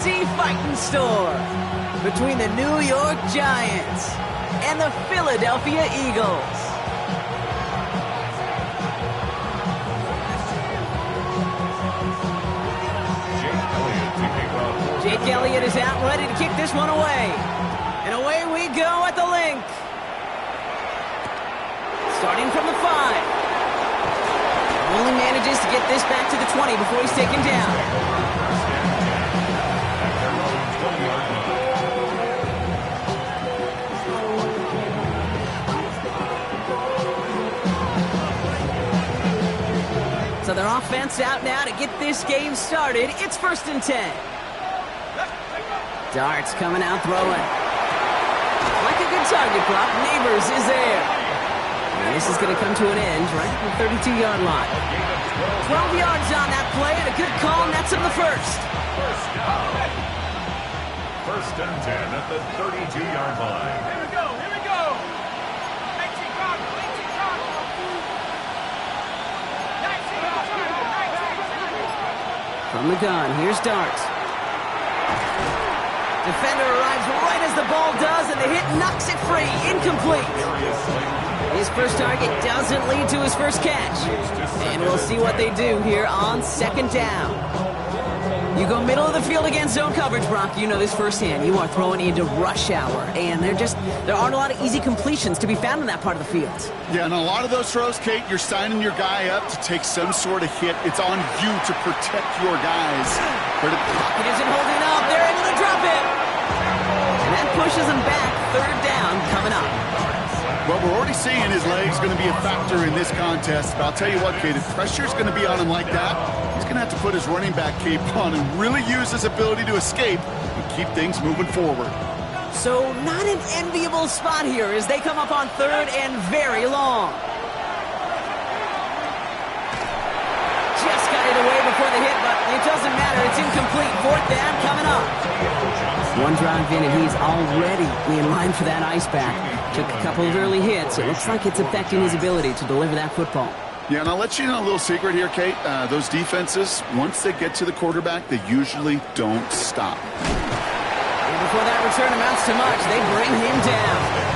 Fighting store between the New York Giants and the Philadelphia Eagles. Jake Elliott is out ready to kick this one away. And away we go at the link. Starting from the 5. Only manages to get this back to the 20 before he's taken down. So their offense out now to get this game started. It's 1st and 10. Darts coming out throwing. Like a good target prop, Neighbors is there. And this is going to come to an end right at the 32-yard line. 12 yards on that play and a good call, and that's in the first. First and 10 at the 32-yard line. Here we go, here we go. From the gun, here's Darts. Defender arrives right as the ball does, and the hit knocks it free. Incomplete. His first target doesn't lead to his first catch. And we'll see what they do here on 2nd down. You go middle of the field against zone coverage, Brock. You know this firsthand. You are throwing into rush hour, and there aren't a lot of easy completions to be found in that part of the field. Yeah, and a lot of those throws, Kate, you're signing your guy up to take some sort of hit. It's on you to protect your guys. But it isn't holding up. They're able to drop it. And that pushes them back. 3rd down coming up. Well, we're already seeing his legs going to be a factor in this contest. But I'll tell you what, Kate, if pressure's going to be on him like that, he's going to have to put his running back cape on and really use his ability to escape and keep things moving forward. So not an enviable spot here as they come up on 3rd and very long. Just got it away before the hit, but it doesn't matter. It's incomplete. 4th down coming up. One drive in, and he's already in line for that ice pack. Took a couple of early hits. It looks like it's affecting his ability to deliver that football. Yeah, and I'll let you know a little secret here, Kate. Those defenses, once they get to the quarterback, they usually don't stop. And before that return amounts to much, they bring him down.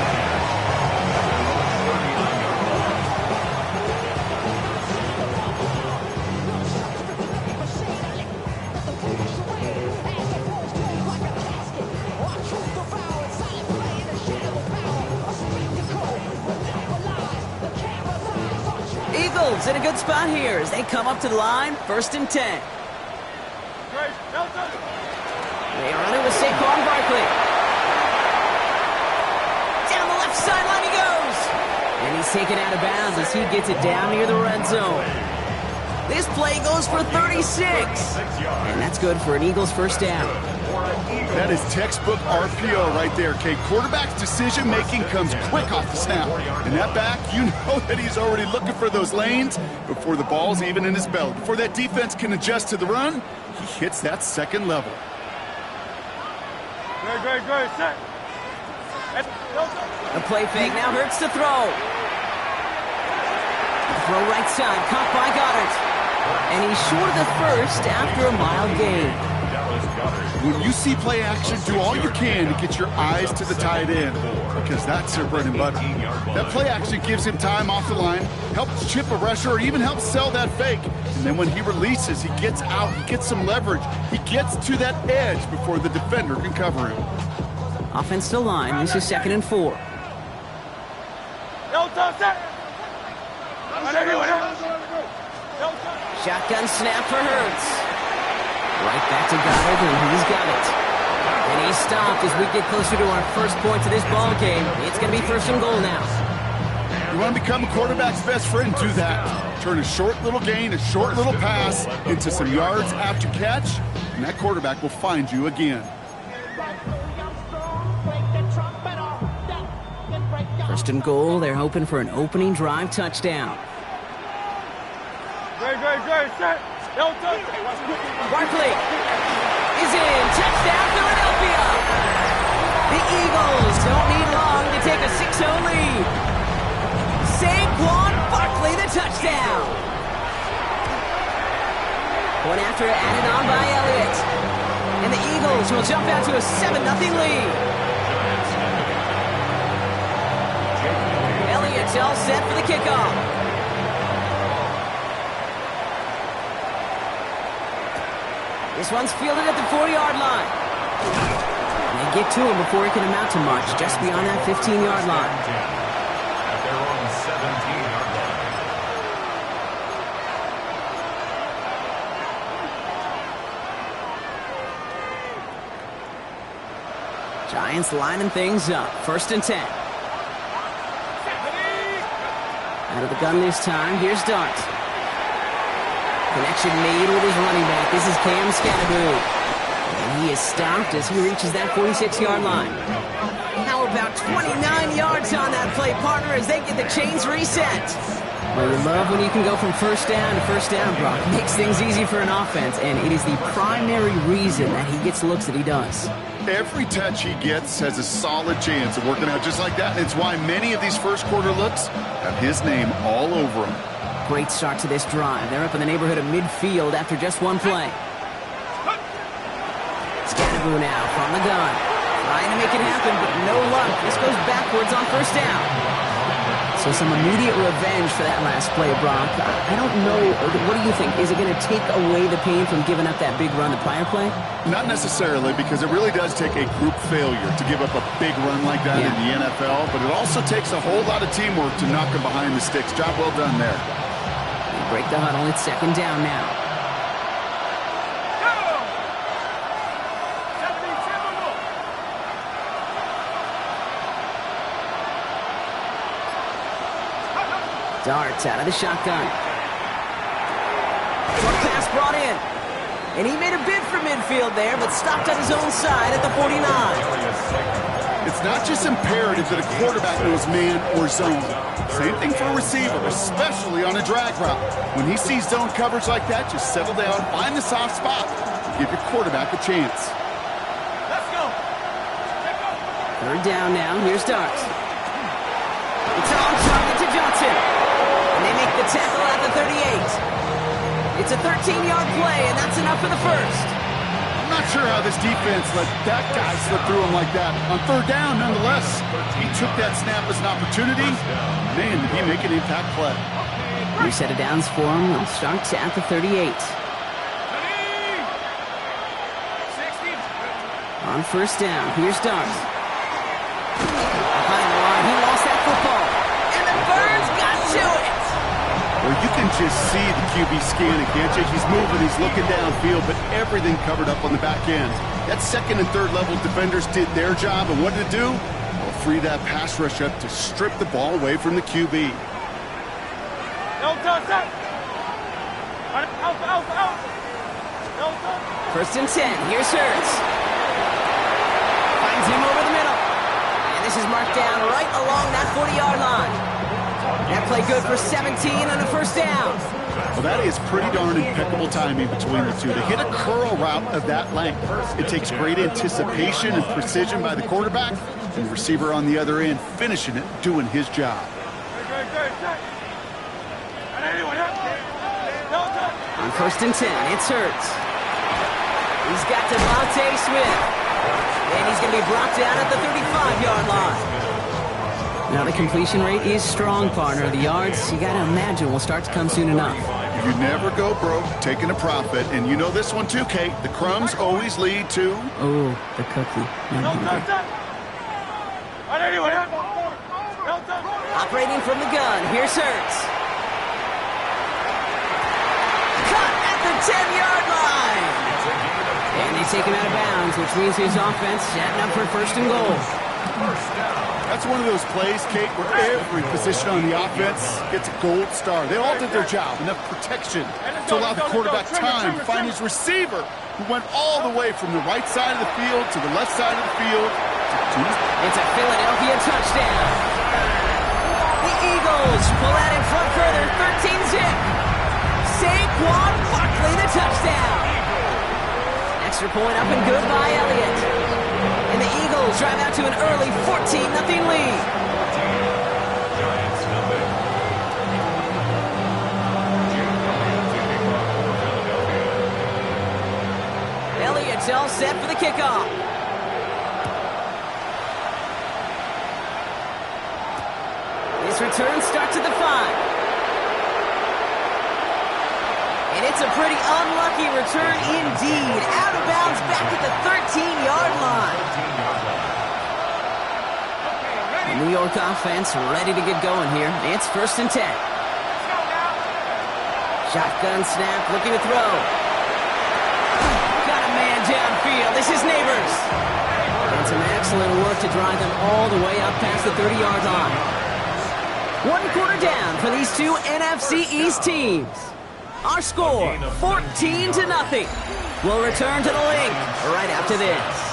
Eagles in a good spot here as they come up to the line. 1st and 10. They run it with Saquon Barkley. Down the left sideline he goes. And he's taken out of bounds as he gets it down near the red zone. This play goes for 36. And that's good for an Eagles 1st down. That is textbook RPO right there, Kate. Quarterback's decision-making comes quick off the snap. And that back, you know that he's already looking for those lanes before the ball's even in his belt. Before that defense can adjust to the run, he hits that 2nd level. Great. Set. The play fake now hurts to throw. Throw right side, caught by Goddard. And he's short of the first after a mild gain. When you see play action, do all you can to get your eyes to the tight end, because that's their bread and butter. That play action gives him time off the line, helps chip a rusher, or even helps sell that fake. And then when he releases, he gets out, he gets some leverage. He gets to that edge before the defender can cover him. Offensive line, this is 2nd and 4. Shotgun snap for Hurts. Right back to Goddard, and he's got it. And he's stopped as we get closer to our first point to this ball game. It's going to be 1st and goal now. You want to become a quarterback's best friend, do that. Turn a short little gain, a short little pass into some yards after catch, and that quarterback will find you again. 1st and goal, they're hoping for an opening drive touchdown. Great. Set. Barkley is in. Touchdown, Philadelphia. The Eagles don't need long to take a 6-0 lead. Saquon Barkley, the touchdown. One after added on by Elliott. And the Eagles Eagles will jump out to a 7-0 lead. Elliott's all set for the kickoff. This one's fielded at the 4-yard line. And they get to him before he can amount to much, just beyond that 15-yard line. At their own 17-yard line. Giants lining things up. 1st and 10. Out of the gun this time. Here's Dart. Connection made with his running back. This is Cam Scatteroo. And he is stopped as he reaches that 46-yard line. How about 29 yards on that play, partner, as they get the chains reset? Well, you love when you can go from first down to first down, Brock. It makes things easy for an offense, and it is the primary reason that he gets looks that he does. Every touch he gets has a solid chance of working out just like that, and it's why many of these first quarter looks have his name all over them. Great start to this drive. They're up in the neighborhood of midfield after just one play. Scatteroo now from the gun. Trying to make it happen, but no luck. This goes backwards on first down. So some immediate revenge for that last play, Brock. I don't know. What do you think? Is it going to take away the pain from giving up that big run the prior play? Not necessarily, because it really does take a group failure to give up a big run like that in the NFL, but it also takes a whole lot of teamwork to knock him behind the sticks. Job well done there. They break the huddle. It's 2nd down now. Darts out of the shotgun. Short pass brought in. And he made a bid for midfield there, but stopped on his own side at the 49. It's not just imperative that a quarterback knows man or zone. Same thing for a receiver, especially on a drag route. When he sees zone coverage like that, just settle down, find the soft spot, and give your quarterback a chance. Let's go. 3rd down now. Here's Darts. It's on target to Johnson. And they make the tackle at the 38. It's a 13-yard play, and that's enough for the first. I'm not sure how this defense let that guy slip through him like that. On 3rd down, nonetheless, he took that snap as an opportunity. Man, did he make an impact play. Reset of downs for him. They'll start at the 38. On 1st down, here's Darts. Behind the line, he lost that football. And the Birds got to it. Well, you can just see the QB scanning, can't you? He's moving, he's looking downfield, but everything covered up on the back end. That 2nd and 3rd level defenders did their job, and what did it do? Well, free that pass rush up to strip the ball away from the QB. First and 10. Here's Hurts. Finds him over the middle. And this is marked down right along that 40-yard line. That play good for 17 on a 1st down. Well, that is pretty darn impeccable timing between the two. To hit a curl route of that length, it takes great anticipation and precision by the quarterback, and the receiver on the other end finishing it, doing his job. On 1st and 10, it's Hurts. He's got Devontae Smith. And he's going to be brought down at the 35-yard line. Now the completion rate is strong, partner. The yards, you got to imagine, will start to come soon enough. You never go broke taking a profit, and you know this one too, Kate. The crumbs always lead to... Oh, the cookie. Operating from the gun, here's Hurts. Cut at the 10-yard line. And they take him out of bounds, which means his offense setting up for 1st and goal. That's one of those plays, Kate, where every position on the offense gets a gold star. They all did their job, enough protection to allow the quarterback time to find his receiver, who went all the way from the right side of the field to the left side of the field. It's a Philadelphia touchdown. The Eagles pull out in front further, 13-zip. Saquon Barkley, the touchdown. Extra point up and good by Elliott. And the Eagles drive out to an early 14-0 lead. Elliott's all set for the kickoff. This return starts at the 5. And it's a pretty unlucky return indeed. Out of bounds back at the 13-yard line. The New York offense ready to get going here. It's 1st and 10. Shotgun snap, looking to throw. Got a man downfield. This is Neighbors. And some excellent work to drive them all the way up past the 30-yard line. 1 quarter down for these two NFC East teams. Our score, 14-0. We'll return to the link right after this.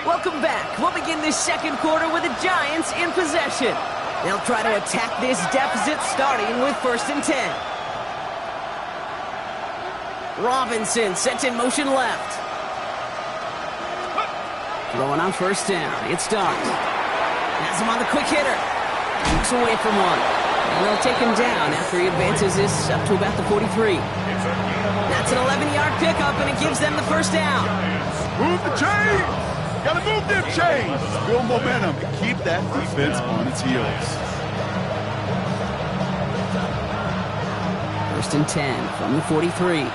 Welcome back. We'll begin this second quarter with the Giants in possession. They'll try to attack this deficit starting with 1st and 10. Robinson sets in motion left. Throwing on 1st down. It's Starks. Has him on the quick hitter. Keeps away from one. And they'll take him down after he advances this up to about the 43. That's an 11-yard pickup, and it gives them the 1st down. Move the chains! Gotta move them chains! Build momentum and keep that defense on its heels. 1st and 10 from the 43.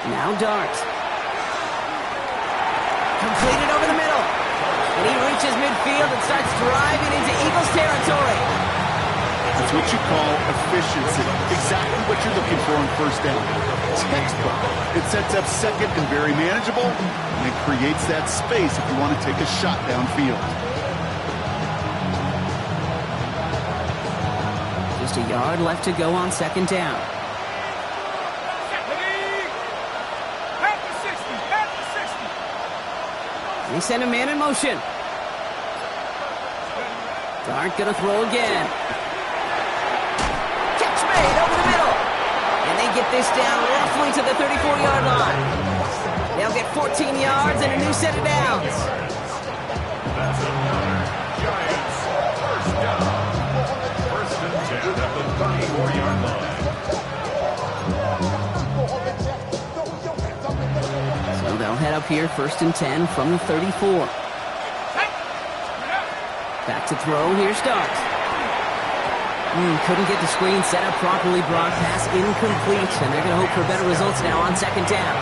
Now Dart. Completed over the middle. And he reaches midfield and starts driving into Eagles territory. That's what you call efficiency. Exactly what you're looking for on 1st down. Textbook. It sets up 2nd and very manageable, and it creates that space if you want to take a shot downfield. Just a yard left to go on 2nd down. They send a man in motion. Dart gonna throw again. Catch made over the middle. And they get this down roughly to the 34-yard line. They'll get 14 yards and a new set of downs. That's another Giants 1st down. 1st and 10 at the 34-yard line. So they'll head up here 1st and 10 from the 34. Back to throw. Here Starks. Couldn't get the screen set up properly. Broad pass incomplete. And they're going to hope for better results now on 2nd down.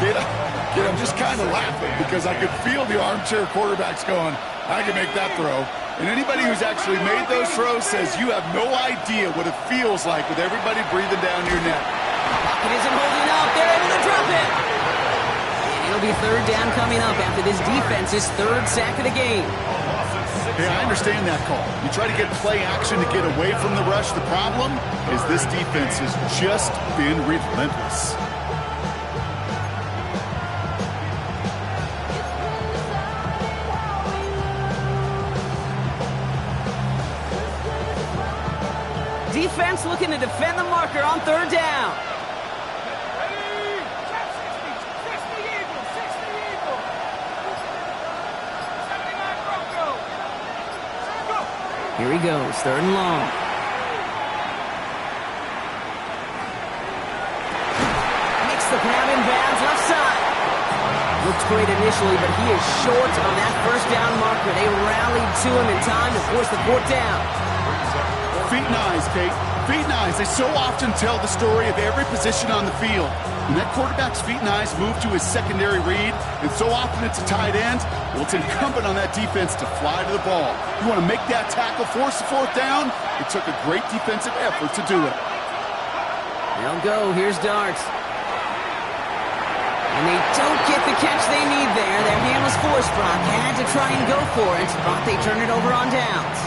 Kid, I'm just kind of laughing because I could feel the armchair quarterbacks going, I can make that throw. And anybody who's actually made those throws says you have no idea what it feels like with everybody breathing down your neck. Pocket isn't holding up. They're able to drop it. And it'll be 3rd down coming up after this defense's 3rd sack of the game. Yeah, I understand that call. You try to get play action to get away from the rush. The problem is this defense has just been relentless. Defense looking to defend the marker on 3rd down. Here he goes, 3rd and long. Makes the grab in bounds, left side. Looked great initially, but he is short on that 1st down marker. They rallied to him in time to force the 4th down. Feet and eyes, Kate. Feet and eyes. They so often tell the story of every position on the field. When that quarterback's feet and eyes move to his secondary read, and so often it's a tight end, well, it's incumbent on that defense to fly to the ball. You want to make that tackle, force the 4th down? It took a great defensive effort to do it. They'll go. Here's Darts. And they don't get the catch they need there. Their hand was forced. Brock had to try and go for it, but they turn it over on downs.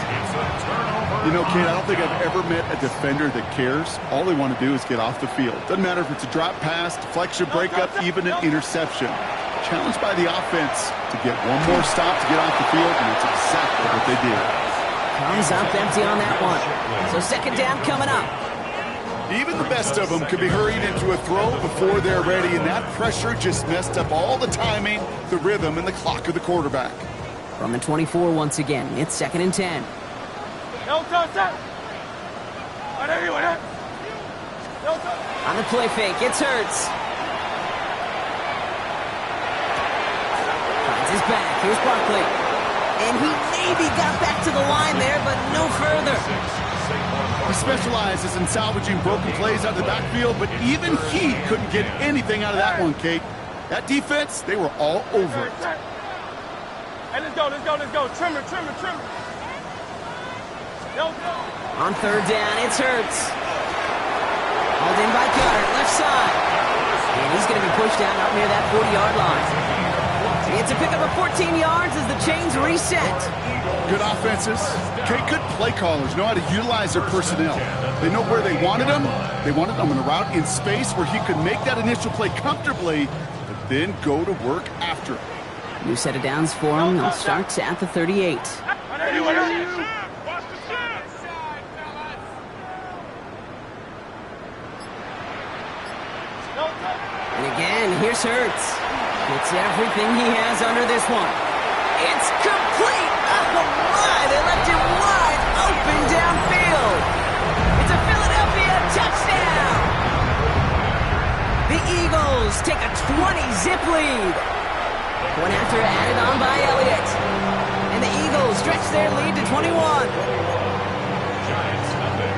You know, Kate, I don't think I've ever met a defender that cares. All they want to do is get off the field. Doesn't matter if it's a drop pass, deflection, breakup, even an interception. Challenged by the offense to get one more stop to get off the field, and it's exactly what they did. Comes up empty on that one. So 2nd down coming up. Even the best of them could be hurried into a throw before they're ready, and that pressure just messed up all the timing, the rhythm, and the clock of the quarterback. From the 24 once again, it's 2nd and 10. On the play fake, it's Hurts. Finds his back, here's Barkley. And he maybe got back to the line there, but no further. He specializes in salvaging broken plays out of the backfield, but even he couldn't get anything out of that one, Kate. That defense, they were all over it. Hey, let's go. Trimmer. On 3rd down, it's Hurts. Hauled in by Carter, left side. And he's going to be pushed down up near that 40-yard line. It's a pickup of 14 yards as the chains reset. Good offenses. Kate, good play callers know how to utilize their personnel. They know where they wanted them. They wanted them on a route in space where he could make that initial play comfortably, but then go to work after it. New set of downs for him. They'll start at the 38. And again, here's Hurts. Gets everything he has under this one. It's complete! Oh my! They left him wide open downfield. It's a Philadelphia touchdown! The Eagles take a 20-zip lead. One after added on by Elliott. And the Eagles stretch their lead to 21. Giants nothing.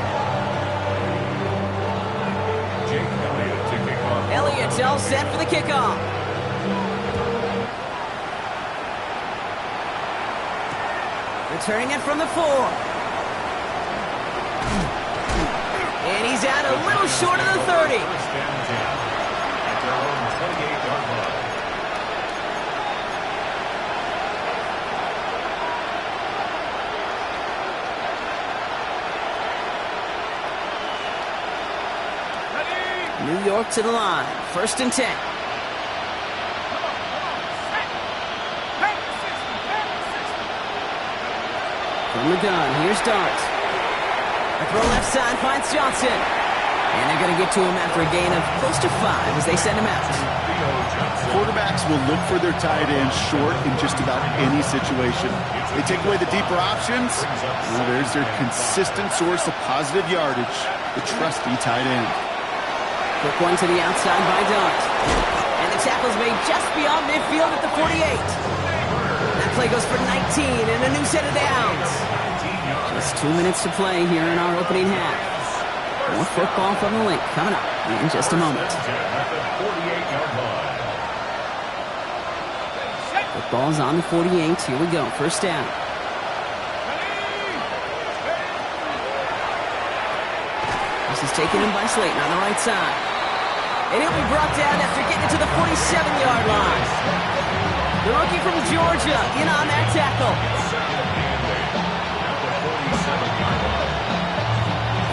Jake Elliott to kick off. Elliott's all set for the kickoff. Returning it from the 4. And he's out a little short of the 30. First down 10. At their own 28-yard line. New York to the line. 1st and 10. From the gun, here's Dart. A throw left side finds Johnson. And they're going to get to him after a gain of close to 5 as they send him out. Quarterbacks will look for their tight end short in just about any situation. They take away the deeper options. Well, there's their consistent source of positive yardage, the trusty tight end. Quick one to the outside by Dart. And the tackle's made just beyond midfield at the 48. That play goes for 19 and a new set of downs. Just 2 minutes to play here in our opening half. More football from the link coming up in just a moment. Football's on the 48. Here we go. 1st down. This is taken in by Slayton on the right side. And he'll be brought down after getting to the 47-yard line. The rookie from Georgia in on that tackle.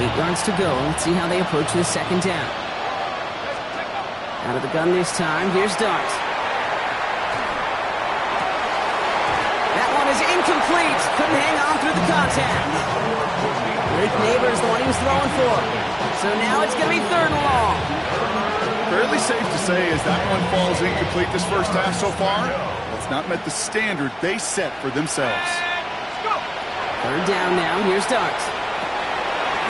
8 yards to go. Let's see how they approach this 2nd down. Out of the gun this time. Here's Dart. That one is incomplete. Couldn't hang on through the contact. Rick Neighbors, the one he was throwing for. So now it's going to be 3rd and long. Fairly safe to say as that one falls incomplete this first half so far, it's not met the standard they set for themselves. 3rd down now. Here's Dart.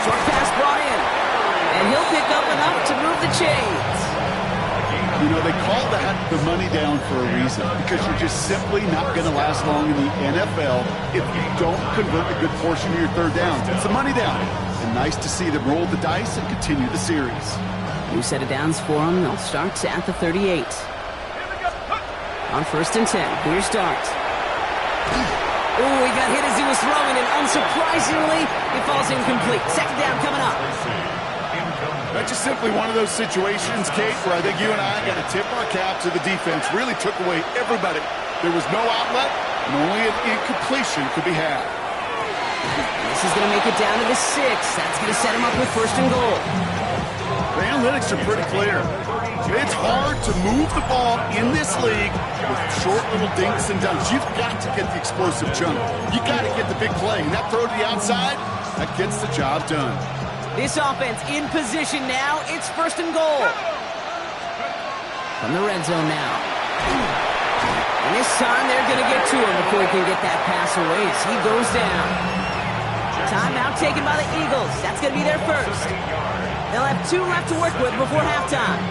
Short pass brought in. And he'll pick up enough to move the chains. You know, they call that the money down for a reason, because you're just simply not going to last long in the NFL if you don't convert a good portion of your 3rd downs. It's the money down. And nice to see them roll the dice and continue the series. New set of downs for them. They'll start at the 38. On 1st and 10, here's Dart. Oh, he got hit as he was throwing, and unsurprisingly, he falls incomplete. 2nd down coming up. That's just simply one of those situations, Kate, where I think you and I got to tip our cap to the defense. Really took away everybody. There was no outlet, and only an incompletion could be had. This is going to make it down to the 6. That's going to set him up with 1st and goal. The analytics are pretty clear. It's hard to move the ball in this league with short little dinks and dunks. You've got to get the explosive jump. You got to get the big play. And that throw to the outside, that gets the job done. This offense in position now. It's 1st and goal. From the red zone now. And this time they're going to get to him before he can get that pass away as he goes down. Timeout taken by the Eagles. That's going to be their first. They'll have 2 left to work with before halftime.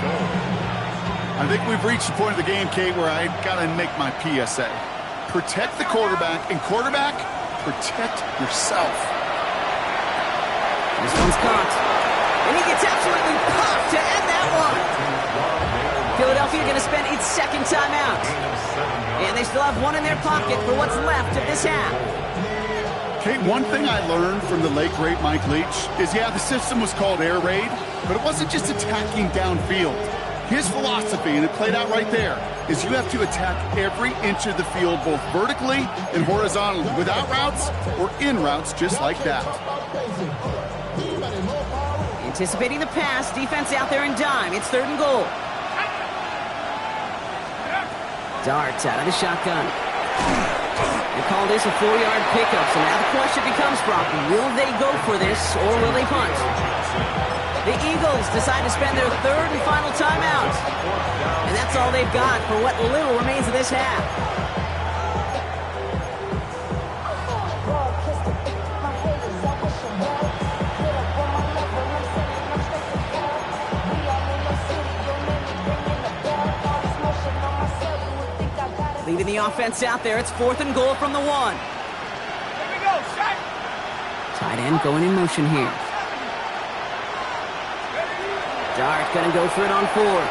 I think we've reached the point of the game, Kate, where I got to make my PSA. Protect the quarterback, and quarterback, protect yourself. This one's caught. And he gets absolutely popped to end that one. Philadelphia going to spend its 2nd timeout. And they still have 1 in their pocket for what's left of this half. Kate, one thing I learned from the late, great Mike Leach is, yeah, the system was called air raid, but it wasn't just attacking downfield. His philosophy, and it played out right there, is you have to attack every inch of the field, both vertically and horizontally, without routes or in routes just like that. Anticipating the pass, defense out there in dime. It's 3rd and goal. Darts out of the shotgun. They call this a 4-yard pickup, so now the question becomes, Brock, will they go for this or will they punt? The Eagles decide to spend their 3rd and final timeout. And that's all they've got for what little remains of this half. Leaving the offense out there, it's 4th and goal from the 1. Here we go, shot. Tight end going in motion here. Dart gonna go for it on 4th.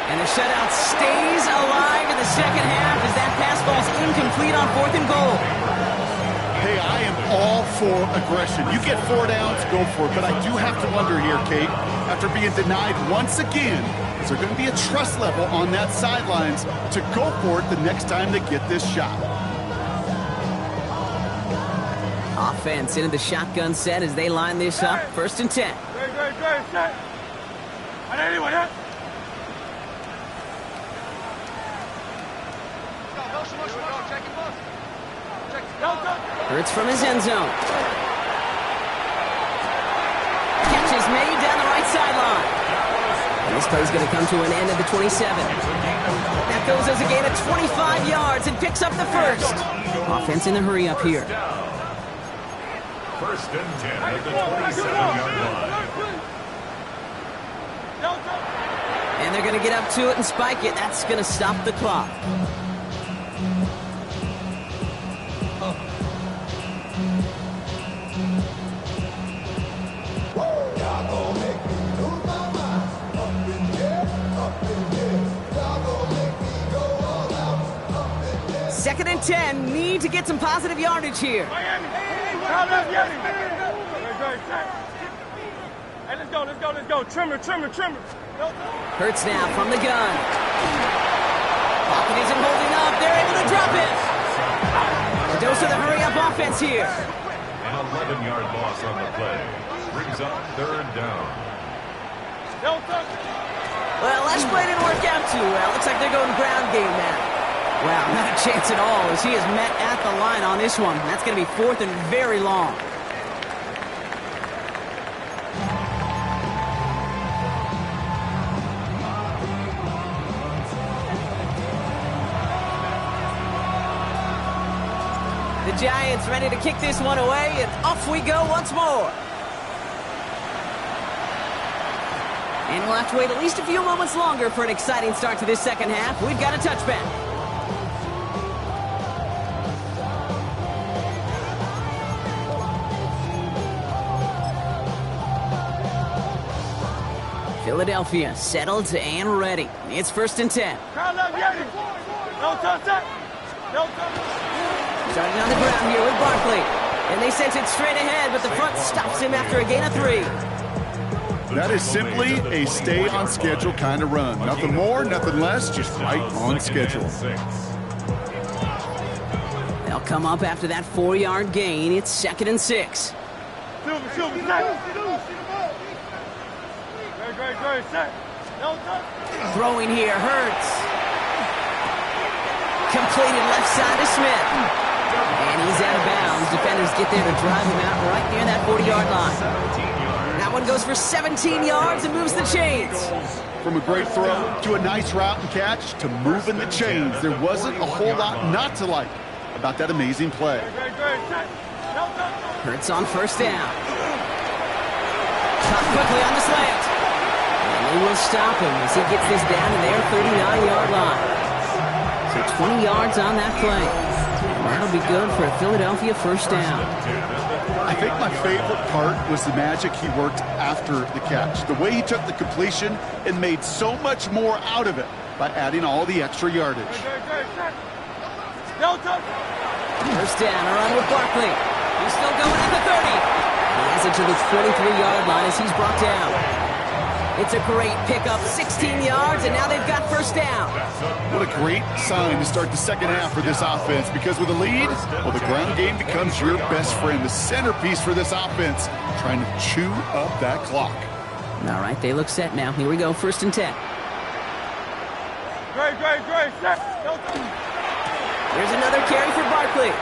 And the shutout stays alive in the 2nd half as that pass falls incomplete on 4th and goal. Hey, I am all for aggression. You get 4 downs, go for it. But I do have to wonder here, Kate, after being denied once again, is there going to be a trust level on that sidelines to go for it the next time they get this shot? Offense into the shotgun set as they line this up. 1st and 10. Great, shot. Anyway, yeah. Hurts from his end zone. Catch is made down the right sideline. And this play's going to come to an end at the 27. That goes as a gain of 25 yards and picks up the 1st. Offense in a hurry up here. 1st and 10 at the 27-yard line. And they're going to get up to it and spike it. That's going to stop the clock. Second and 10, need to get some positive yardage here. Hey, let's go. Trimmer. Hurts now from the gun. Pocket isn't holding up. They're able to drop it. A dose of the hurry-up offense here. An 11-yard loss on the play. Brings up 3rd down. Well, last play didn't work out too well. Looks like they're going ground game now. Wow, not a chance at all as he is met at the line on this one. That's going to be 4th and very long. The Giants ready to kick this one away, and off we go once more. And we'll have to wait at least a few moments longer for an exciting start to this 2nd half. We've got a touchback. Philadelphia settled and ready. It's 1st and 10. Starting on the ground here with Barkley. And they sent it straight ahead, but the front stops him after a gain of 3. That is simply a stay on schedule kind of run. Nothing more, nothing less, just right on schedule. They'll come up after that 4-yard gain. It's 2nd and 6. Throwing here, Hurts. Completed left side to Smith. And he's out of bounds. Defenders get there to drive him out right near that 40-yard line. That one goes for 17 yards and moves the chains. From a great throw to a nice route and catch to moving the chains, there wasn't a whole lot not to like about that amazing play. Hurts on first down. Caught quickly on the slant. And they will stop him as he gets this down to their 39-yard line. So 20 yards on that play. And that'll be good for a Philadelphia first down. I think my favorite part was the magic he worked after the catch. The way he took the completion and made so much more out of it by adding all the extra yardage. First down, a run with Barkley. He's still going at the 30. He has it to the 23-yard line as he's brought down. It's a great pickup, 16 yards, and now they've got first down. What a great sign to start the second half for this offense, because with a lead, well, the ground game becomes your best friend, the centerpiece for this offense, trying to chew up that clock. All right, they look set now. Here we go, 1st and 10. Great, set. Here's another carry for Barkley.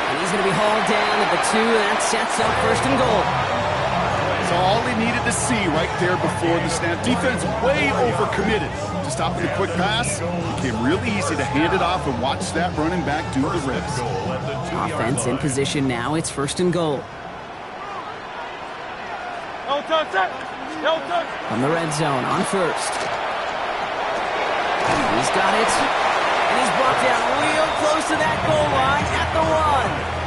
And he's going to be hauled down at the 2, and that sets up 1st and goal. So all he needed to see right there before the snap. Defense way overcommitted to stop the quick pass. It became really easy to hand it off and watch that running back do the rest. Offense in position now. It's 1st and goal. From the red zone on 1st. He's got it. And he's brought down real close to that goal line at the 1.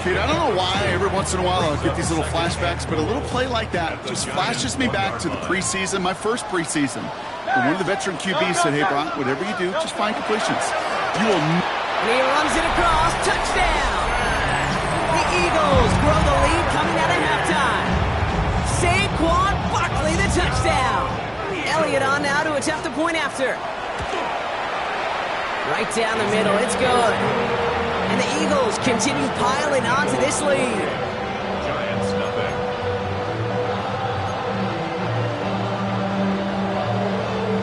Kid, I don't know why every once in a while I'll get these little flashbacks, but a little play like that just flashes me back to the preseason, my first preseason. And one of the veteran QBs said, hey, Brock, whatever you do, just find completions. You will... And he runs it across. Touchdown! The Eagles grow the lead coming out of halftime. Saquon Barkley, the touchdown. Elliott on now to attempt the point after. Right down the middle. It's good. And the Eagles continue piling onto this lead. Giants nothing.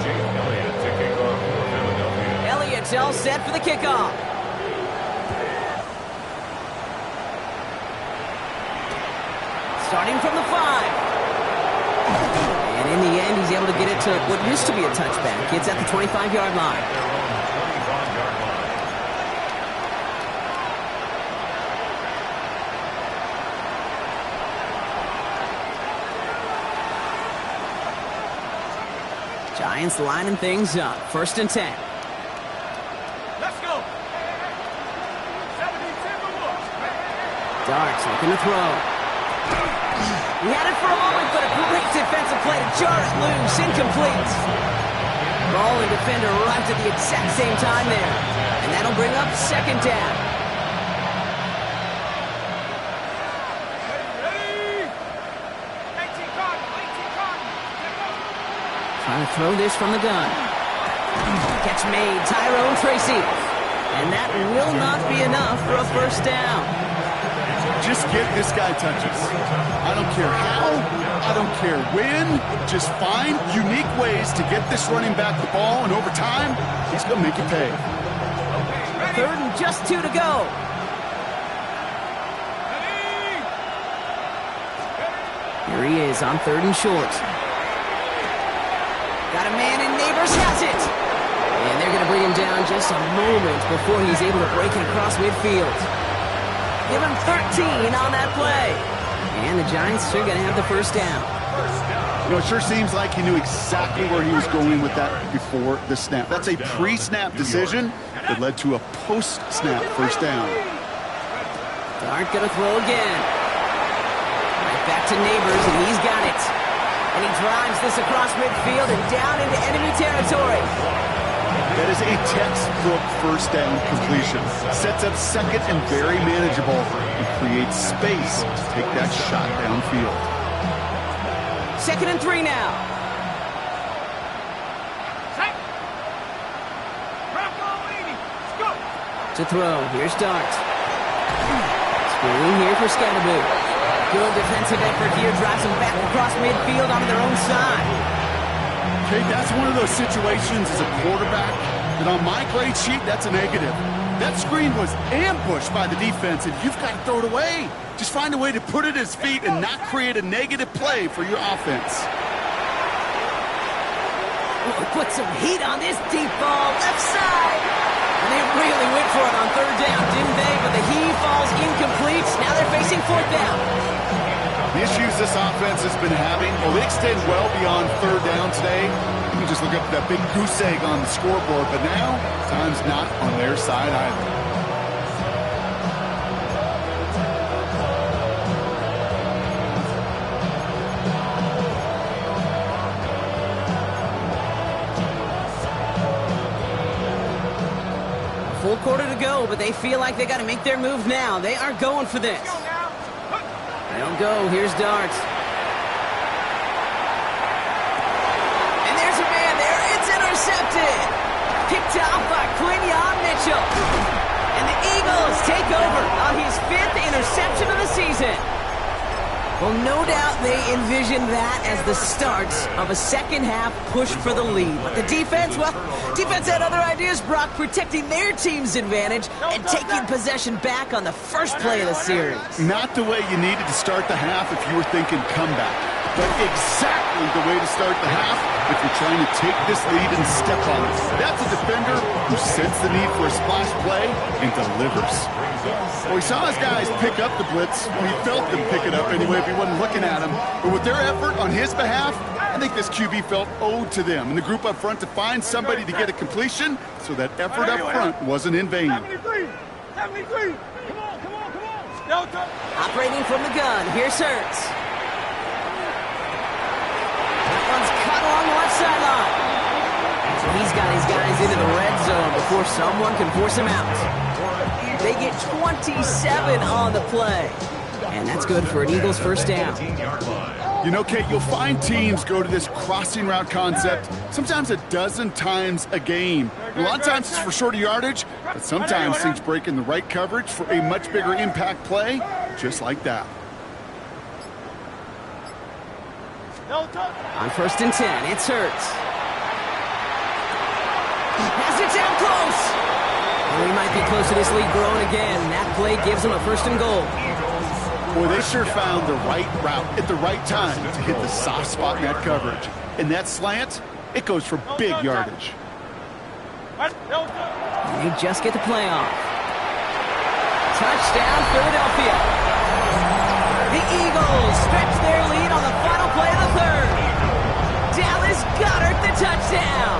Jake Elliott to kick off for Philadelphia. Elliott's all set for the kickoff. Starting from the 5. And in the end, he's able to get it to what used to be a touchback. It's at the 25-yard line. Giants lining things up. 1st and 10. Let's go. Darts looking to throw. He had it for a moment, but a great defensive play to jar it loose. Incomplete. Ball and defender arrived at the exact same time there. And that'll bring up 2nd down. Trying to throw this from the gun. Catch made, Tyrone Tracy. And that will not be enough for a first down. Just get this guy touches. I don't care how, I don't care when. Just find unique ways to get this running back the ball, and over time, he's going to make it pay. 3rd and just 2 to go. Here he is on 3rd and short. Got a man, and Neighbors has it. And they're going to bring him down just a moment before he's able to break it across midfield. Give him 13 on that play. And the Giants are going to have the first down. You know, it sure seems like he knew exactly where he was going with that before the snap. That's a pre-snap decision that led to a post-snap first down. Dart going to throw again. Right back to Neighbors, and he's got it. And he drives this across midfield and down into enemy territory. That is a textbook first down completion. Sets up 2nd and very manageable and creates space to take that shot downfield. 2nd and 3 now. To throw, here's Dart. Screen here for Scatterboo. Good defensive effort here, drives them back across midfield onto their own side. Okay, that's one of those situations as a quarterback, But on my grade sheet, that's a negative. That screen was ambushed by the defense, and you've got to throw it away. Just find a way to put it at his feet and not create a negative play for your offense. Put some heat on this deep ball, left side. And they really went for it on third down, didn't they? But the heave falls incomplete. Now they're facing fourth down. The issues this offense has been having, well, they extend well beyond third down today. You can just look up that big goose egg on the scoreboard, but now time's not on their side either. Full quarter to go, but they feel like they got to make their move now. They are going for this. They'll go. Here's Darts. And there's a man there. It's intercepted. Picked off by Quinyon Mitchell. And the Eagles take over on his 5th interception of the season. Well, no doubt they envisioned that as the start of a second-half push for the lead. But the defense, well, defense had other ideas, Brock, protecting their team's advantage and taking possession back on the first play of the series. Not the way you needed to start the half if you were thinking comeback, but exactly the way to start the half if you're trying to take this lead and step on it. That's a defender who senses the need for a splash play and delivers. Well, he saw his guys pick up the blitz. Well, he felt them pick it up anyway if he wasn't looking at him. But with their effort on his behalf, I think this QB felt owed to them and the group up front to find somebody to get a completion so that effort up front wasn't in vain. 73! 73! Come on! Operating from the gun, here's Hurts. That one's cut along the left sideline. So he's got his guys into the red zone before someone can force him out. They get 27 on the play. And that's good for an Eagles first down. You know, Kate, you'll find teams go to this crossing route concept sometimes a dozen times a game. A lot of times it's for shorter yardage, but sometimes things break in the right coverage for a much bigger impact play, just like that. On 1st and 10, it's Hurts. Has it down close. Well, he might be close to this lead growing again. That play gives him a 1st and goal. Boy, they sure found the right route at the right time to hit the soft spot in that coverage. And that slant, it goes for big yardage. And they just get the play off. Touchdown, Philadelphia. The Eagles stretch their lead on the final play of the 3rd. Dallas Goedert the touchdown.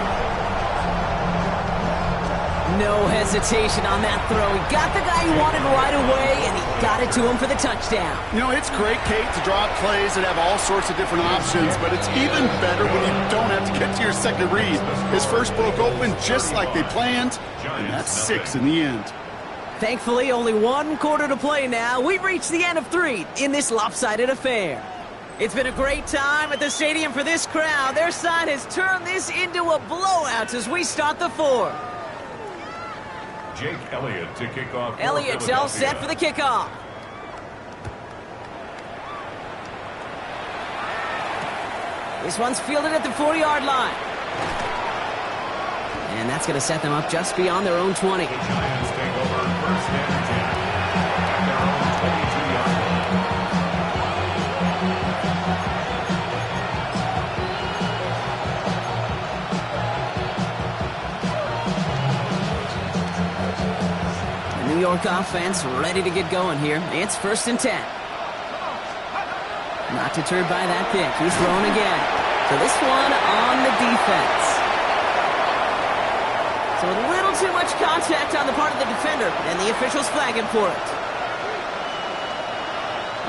No hesitation on that throw. He got the guy he wanted right away, and he got it to him for the touchdown. You know, it's great, Kate, to draw up plays that have all sorts of different options, but it's even better when you don't have to get to your second read. His first broke open just like they planned, and that's 6 in the end. Thankfully, only 1 quarter to play now. We've reached the end of 3 in this lopsided affair. It's been a great time at the stadium for this crowd. Their side has turned this into a blowout as we start the 4th. Jake Elliott to kick off. Elliott's all set for the kickoff. This one's fielded at the 40-yard line. And that's going to set them up just beyond their own 20. The Giants take over 1st and 10 at their own 22-yard line. The New York offense ready to get going here. It's 1st and 10. Not deterred by that pick. He's throwing again. So this one on the defense. So a little too much contact on the part of the defender, and the officials flag him for it.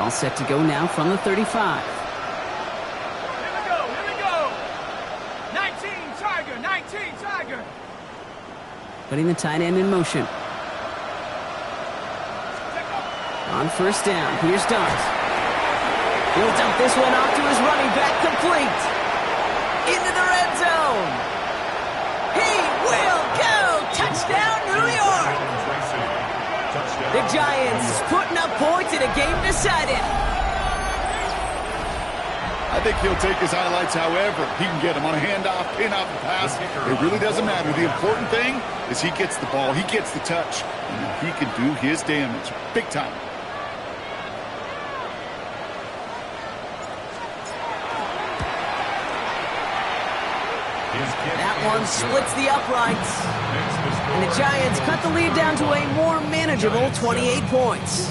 All set to go now from the 35. Here we go. 19 Tiger. Putting the tight end in motion. On 1st down, here's Darts. He'll dump this one off to his running back, complete. Into the red zone. He will go. Touchdown, New York. The Giants putting up points in a game decided. I think he'll take his highlights however he can get them on a handoff, pin off, and pass. It really doesn't matter. The important thing is he gets the ball, he gets the touch, and he can do his damage big time. That one splits the uprights. And the Giants cut the lead down to a more manageable 28 points.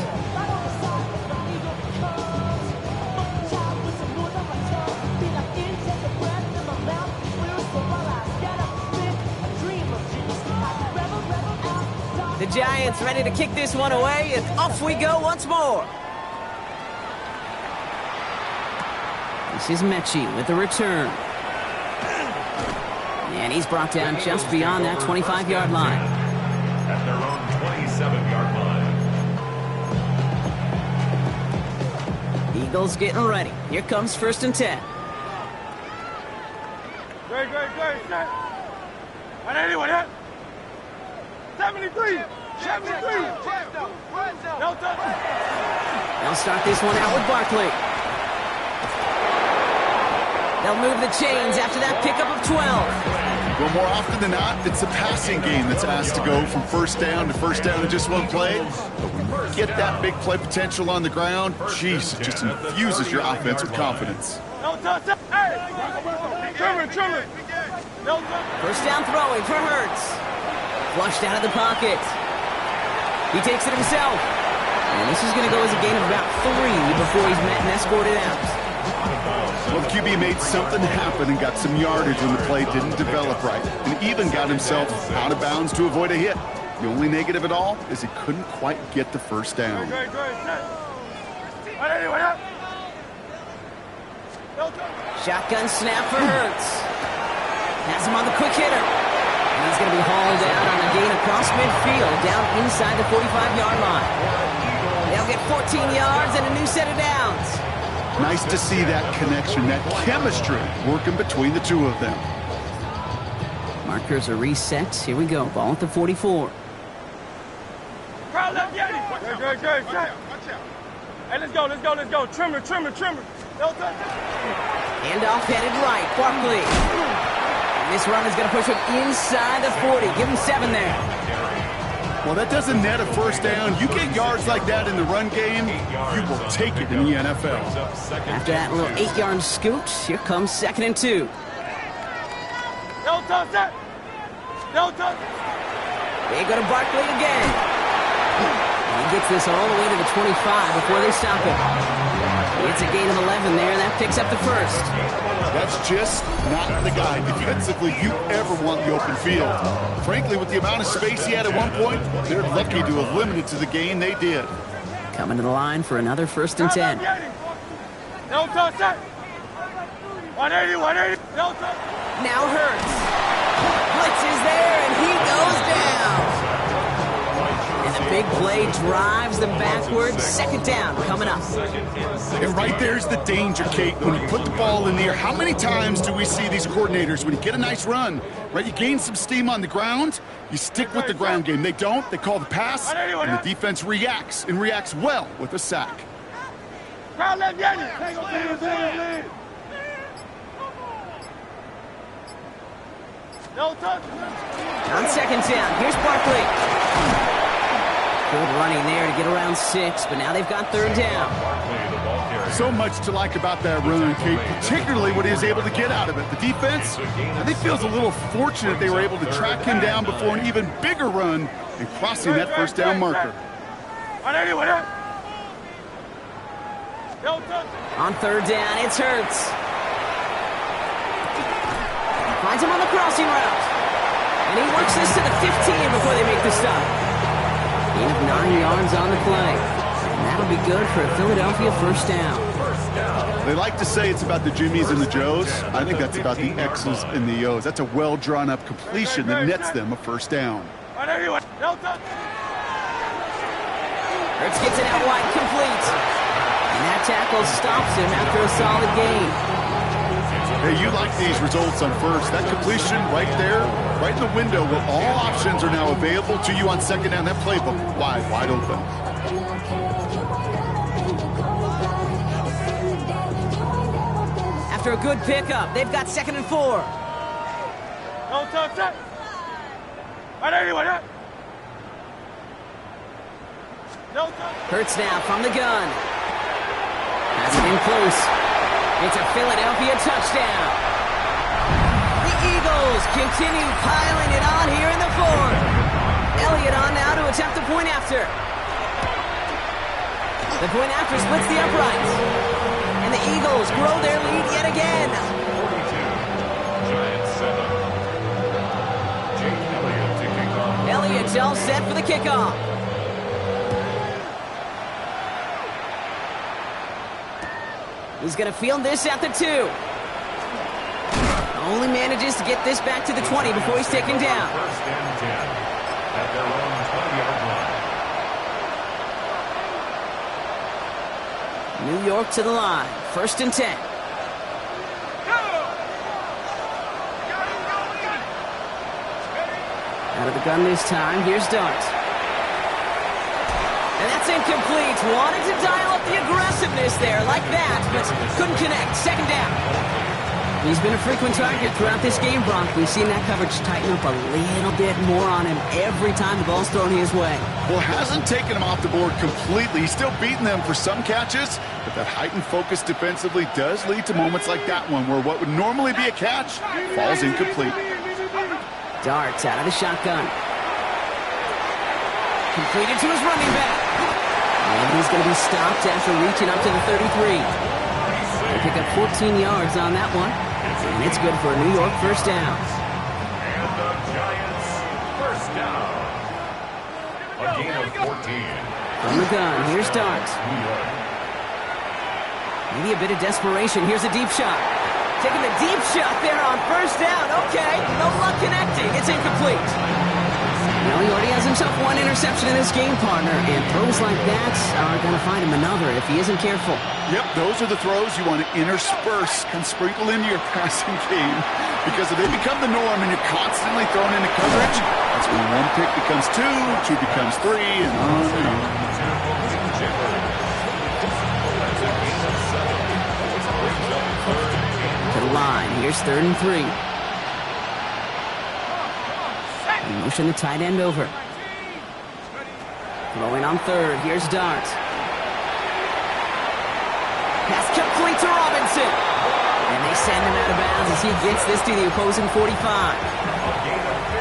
The Giants ready to kick this one away, and off we go once more. This is NYGvsPHI with the return. And he's brought down just beyond that 25-yard line. At their own 27-yard line. Eagles getting ready. Here comes 1st and 10. Great. Set. And anyone hit? 73. No touch. They'll start this one out with Barkley. They'll move the chains after that pickup of 12. Well, more often than not, it's a passing game that's asked to go from first down to first down in just one play. But when you get that big play potential on the ground, geez, it just infuses your offense with confidence. No touch. Hey! Trimmer. No touch. First down throwing for Hurts. Flushed out of the pocket. He takes it himself. And this is going to go as a gain of about 3 before he's met and escorted out. Well, the QB made something happen and got some yardage when the play didn't develop right, and even got himself out of bounds to avoid a hit. The only negative at all is he couldn't quite get the first down. Great. Anyone up? No touch. Shotgun snap for Hurts. Has him on the quick hitter. And he's going to be hauled out on a gain across midfield, down inside the 45-yard line. They'll get 14 yards and a new set of downs. Nice to see that connection, that chemistry working between the two of them. Markers are reset. Here we go. Ball at the 44. Crowd left, Yeti. Great. Hey, let's go. Trimmer. No touch. Handoff headed right. Barkley. And this run is going to push him inside the 40. Give him 7 there. Well, that doesn't net a first down. You get yards like that in the run game, you will take it in the NFL. After that little 8-yard scoot, here comes 2nd and 2. No touch. They go to Barkley again. And he gets this all the way to the 25 before they stop him. It's a gain of 11 there, and that picks up the first. That's just not the guy defensively you ever want the open field. Frankly, with the amount of space he had at one point, they're lucky to have limited to the gain they did. Coming to the line for another 1st and 10. No touch. 180. No touch. Now Hurts. Blitz is there, and he goes down. And the big play drives them backwards. 2nd down coming up. And right there's the danger, Kate. When you put the ball in the air, how many times do we see these coordinators, when you get a nice run, right, you gain some steam on the ground, you stick with the ground game. They don't. They call the pass, and the defense reacts, and reacts well with a sack. Crowd left, Yeti. No touch. On 2nd down, here's Barkley. Good running there to get around 6, but now they've got 3rd down. So much to like about that run, Kate, particularly what he was able to get out of it. The defense, I think, feels a little fortunate they were able to track him down before an even bigger run and crossing that 1st down marker. On 3rd down, it's Hurts. Finds him on the crossing route. And he works this to the 15 before they make the stop. Gain of 9 yards on the play. And that'll be good for a Philadelphia 1st down. They like to say it's about the Jimmies and the Joes. I think that's about the X's and the O's. That's a well-drawn-up completion that nets them a 1st down. Hurts gets it out wide, complete. And that tackle stops him after a solid gain. Hey, you like these results on 1st. That completion right there, right in the window where all options are now available to you on 2nd down. That playbook wide open. after a good pickup. They've got 2nd and 4. No touch it. Right anyone. No touch. Hurts now from the gun. Has it in close. It's a Philadelphia touchdown. The Eagles continue piling it on here in the 4th. Elliott on now to attempt the point after. The point after splits the uprights. And the Eagles grow their lead yet again. 42. Giants 7. Jake Elliott to kick off. Elliott's all set for the kickoff. He's going to field this at the 2. Only manages to get this back to the 20 before he's taken down. 1st and 10 at their own 20-yard line. New York to the line. 1st and 10. Out of the gun this time. Here's Dart. And that's incomplete. Wanted to dial up the aggressiveness there like that, but couldn't connect. 2nd down. He's been a frequent target throughout this game, Bronk. We've seen that coverage tighten up a little bit more on him every time the ball's thrown his way. Well, hasn't taken him off the board completely. He's still beating them for some catches, but that heightened focus defensively does lead to moments like that one where what would normally be a catch falls incomplete. Darts out of the shotgun. Completed to his running back. And he's going to be stopped after reaching up to the 33. They pick up 14 yards on that one. And it's good for a New York 1st down. And the Giants 1st down. A gain of 14. From the gun, here's Dart. New York. Maybe a bit of desperation. Here's a deep shot. Taking the deep shot there on 1st down. Okay, no luck connecting. It's incomplete. Now he already has himself one interception in this game, partner, and throws like that are going to find him another if he isn't careful. Yep, those are the throws you want to intersperse and sprinkle into your passing game, because if they become the norm and you're constantly thrown into coverage, that's when 1 pick becomes 2, 2 becomes 3, and on and on. To the line, here's 3rd and 3. Motion the tight end over. Throwing on 3rd. Here's Dart. Pass complete to Robinson. And they send him out of bounds as he gets this to the opposing 45.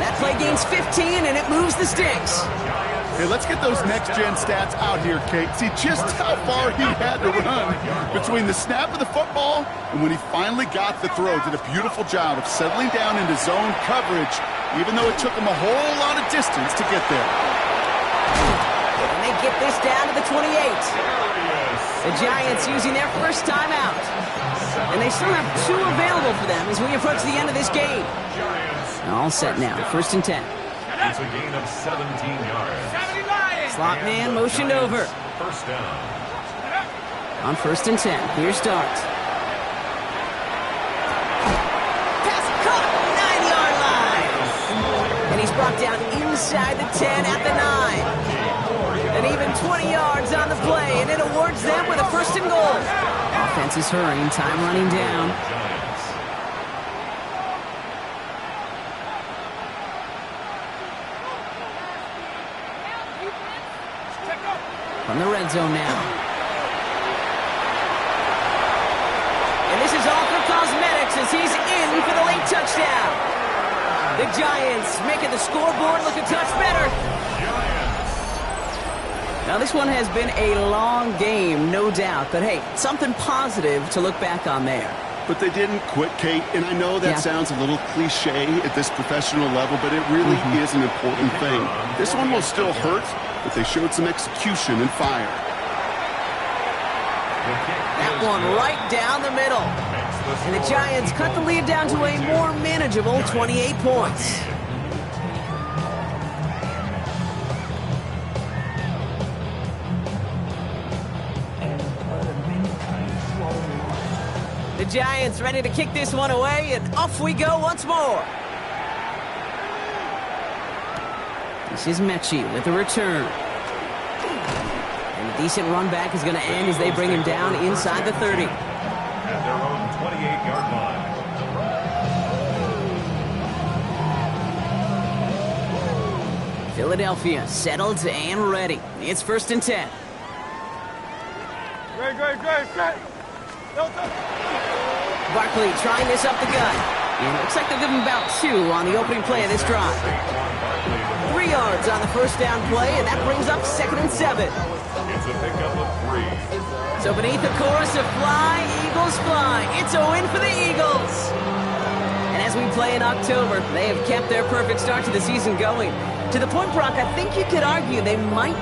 That play gains 15, and it moves the sticks. Hey, let's get those next-gen stats out here, Kate. See just how far he had to run between the snap of the football and when he finally got the throw. Did a beautiful job of settling down into zone coverage, even though it took him a whole lot of distance to get there. And they get this down to the 28. The Giants using their 1st timeout. And they still have 2 available for them as we approach the end of this game. All set now. 1st and 10. It's a gain of 17 yards. Slot man motioned over. 1st down. On 1st and 10. Here's Dart. Pass caught. 9-yard line. And he's brought down inside the 10 at the 9. And even 20 yards on the play, and it awards them with a 1st and goal. Offense is hurrying. Time running down. From the red zone now. And this is all for cosmetics as he's in for the late touchdown. The Giants making the scoreboard look a touch better. Now this one has been a long game, no doubt. But hey, something positive to look back on there. But they didn't quit, Kate, and I know that sounds a little cliche at this professional level, but it really is an important thing. This one will still hurt, but they showed some execution and fire. That one right down the middle. And the Giants cut the lead down to a more manageable 28 points. The Giants ready to kick this one away, and off we go once more. This is NYGvsPHI with a return. And a decent run back is going to end as they bring him down inside the 30. At their own 28-yard Philadelphia settled and ready. It's 1st and 10. Great. Barkley trying this up the gut. And it looks like they'll give him about 2 on the opening play of this drive. 3 yards on the first down play, and that brings up 2nd and 7. It's a pickup of 3. So beneath the chorus of Fly, Eagles Fly, it's a win for the Eagles. And as we play in October, they have kept their perfect start to the season going. To the point, Brock, I think you could argue they might be